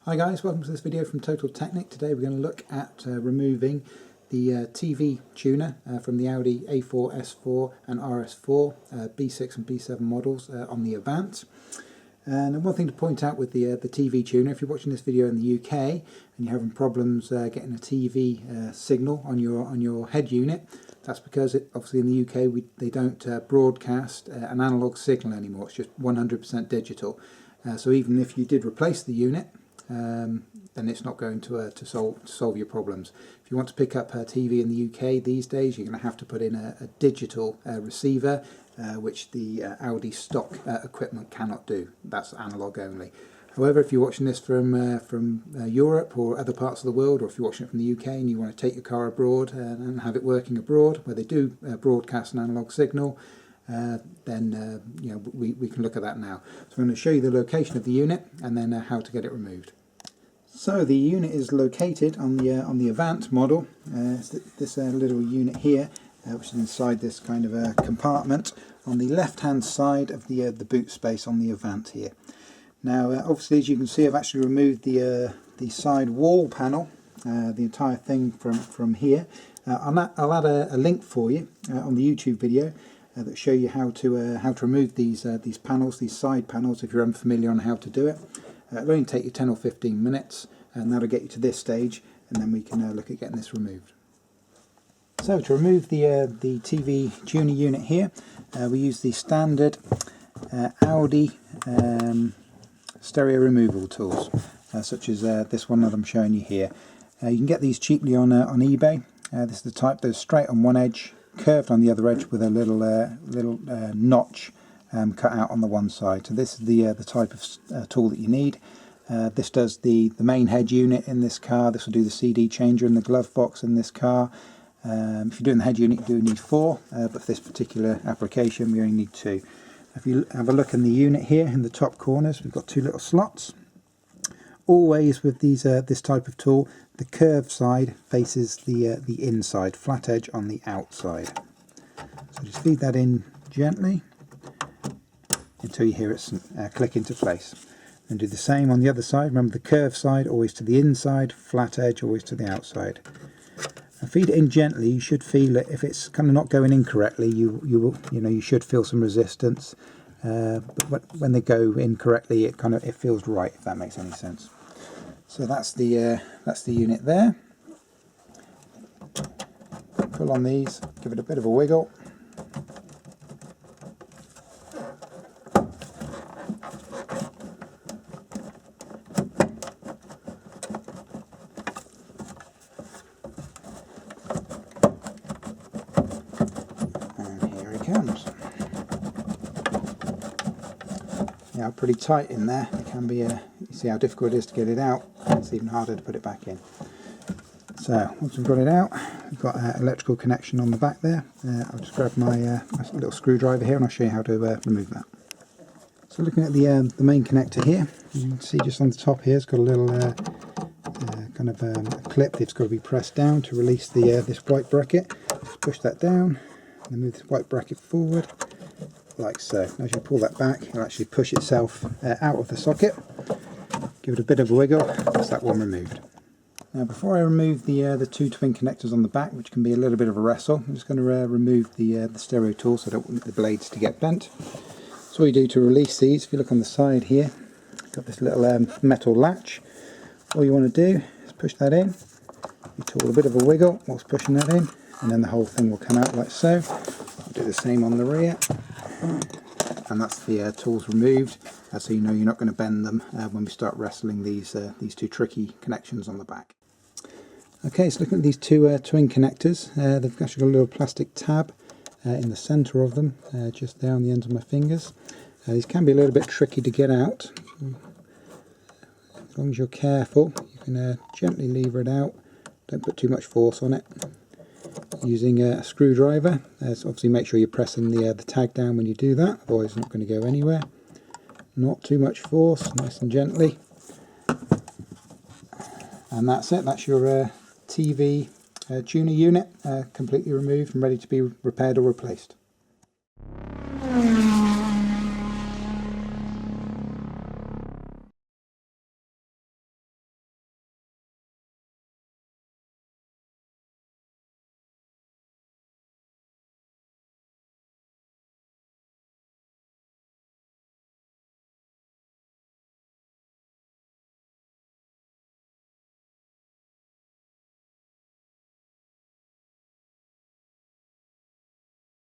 Hi guys, welcome to this video from Total Technik. Today we're going to look at removing the TV tuner from the Audi A4, S4 and RS4 B6 and B7 models on the Avant. And one thing to point out with the TV tuner, if you're watching this video in the UK and you're having problems getting a TV signal on your head unit, that's because obviously in the UK they don't broadcast an analog signal anymore. It's just 100% digital. So even if you did replace the unit, then it's not going to solve your problems. If you want to pick up a TV in the UK these days, you're going to have to put in a digital receiver, which the Audi stock equipment cannot do. That's analog only. However, if you're watching this from Europe or other parts of the world, or if you're watching it from the UK and you want to take your car abroad and have it working abroad, where they do broadcast an analog signal, then you know, we can look at that now. So I'm going to show you the location of the unit and then how to get it removed. So the unit is located on the Avant model. It's this little unit here, which is inside this kind of a compartment on the left-hand side of the boot space on the Avant here. Now, obviously, as you can see, I've actually removed the side wall panel, the entire thing from here. I'll add a link for you on the YouTube video that show you how to remove these panels, these side panels, if you're unfamiliar on how to do it. It'll only take you 10 or 15 minutes, and that'll get you to this stage, and then we can look at getting this removed. So to remove the TV tuner unit here, we use the standard Audi stereo removal tools, such as this one that I'm showing you here. You can get these cheaply on eBay. This is the type that's straight on one edge, curved on the other edge with a little notch cut out on the one side. So this is the type of tool that you need. This does the main head unit in this car. This will do the CD changer in the glove box in this car. If you're doing the head unit, you do need 4, but for this particular application we only need 2. If you have a look in the unit here in the top corners, we've got 2 little slots. Always with these this type of tool, the curved side faces the inside, flat edge on the outside. So just feed that in gently until you hear it click into place. And do the same on the other side. Remember, the curved side always to the inside, flat edge always to the outside. And feed it in gently. You should feel it. If it's kind of not going in correctly, you should feel some resistance. But when they go in correctly, it feels right, if that makes any sense. So that's the unit there. Pull on these, give it a bit of a wiggle. Comes. Yeah, pretty tight in there. It can be you see how difficult it is to get it out. It's even harder to put it back in. So once we've got it out, we've got an electrical connection on the back there. I'll just grab my little screwdriver here and I'll show you how to remove that. So looking at the main connector here, you can see just on the top here it's got a little kind of a clip that's got to be pressed down to release this white bracket. Just push that down. And move this white bracket forward, like so. As you pull that back, it'll actually push itself out of the socket. Give it a bit of a wiggle, that's that one removed. Now before I remove the 2 twin connectors on the back, which can be a little bit of a wrestle, I'm just going to remove the stereo tool so I don't want the blades to get bent. So all you do to release these, if you look on the side here, got this little metal latch. All you want to do is push that in, you tool a bit of a wiggle whilst pushing that in, and then the whole thing will come out like so. I'll do the same on the rear, and that's the tools removed, so you know you're not going to bend them when we start wrestling these 2 tricky connections on the back. Okay, so looking at these 2 twin connectors, they've actually got a little plastic tab in the centre of them, just there on the ends of my fingers. These can be a little bit tricky to get out. As long as you're careful, you can gently lever it out. Don't put too much force on it. Using a screwdriver, so obviously make sure you're pressing the tag down when you do that, otherwise it's not going to go anywhere. Not too much force, nice and gently. And that's it, that's your TV tuner unit completely removed and ready to be repaired or replaced.